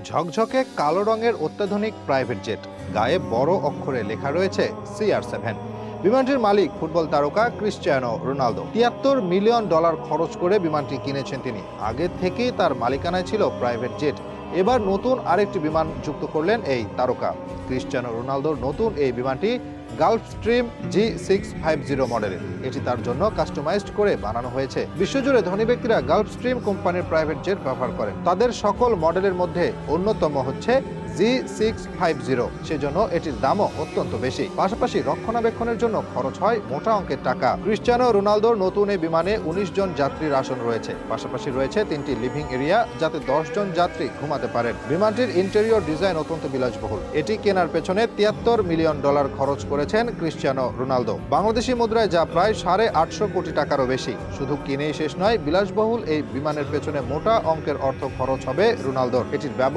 ঝকঝকে কালো রঙের অত্যাধুনিক প্রাইভেট জেট, গায়ে বড় অক্ষরে লেখা রয়েছে CR7। বিমানটির মালিক ফুটবল তারকা ক্রিশ্চিয়ানো রোনালদো। $73 মিলিয়ন খরচ করে বিমানটি কিনেছেন তিনি। আগে থেকেই তার মালিকানায় ছিল প্রাইভেট জেট। এবার নতুন আরেকটি বিমান যুক্ত করলেন এই তারকা। ক্রিশ্চিয়ানো রোনালদোর নতুন এই বিমানটি গালফস্ট্রিম G650 মডেলের। এটি তার জন্য কাস্টমাইজড করে বানানো হয়েছে। বিশ্বজুড়ে ধনী ব্যক্তিরা গালফস্ট্রিম কোম্পানির প্রাইভেট জেট ব্যবহার করেন। তাদের সকল মডেলের মধ্যে অন্যতম হচ্ছে G650। সেজন্য এটির দামও অত্যন্ত বেশি। পাশাপাশি রক্ষণাবেক্ষণের জন্য খরচ হয় মোটা অঙ্কের টাকা। ক্রিশ্চিয়ানো রোনালদোর নতুন এই বিমানে 19 জন যাত্রীর আসন রয়েছে। পাশাপাশি রয়েছে 3টি লিভিং এরিয়া, যাতে 10 জন যাত্রী ঘুমাতে পারেন। বিমানটির ইন্টেরিয়র ডিজাইন অত্যন্ত বিলাসবহুল। এটি কেনার পেছনে $73 মিলিয়ন খরচ করেছেন ক্রিশ্চিয়ানো রোনালদো। বাংলাদেশি মুদ্রায় যা প্রায় 850 কোটি টাকারও বেশি। শুধু কিনেই শেষ নয়, বিলাসবহুল এই বিমানের পেছনে মোটা অঙ্কের অর্থ খরচ হবে রোনালদোর। এটির ব্যবহার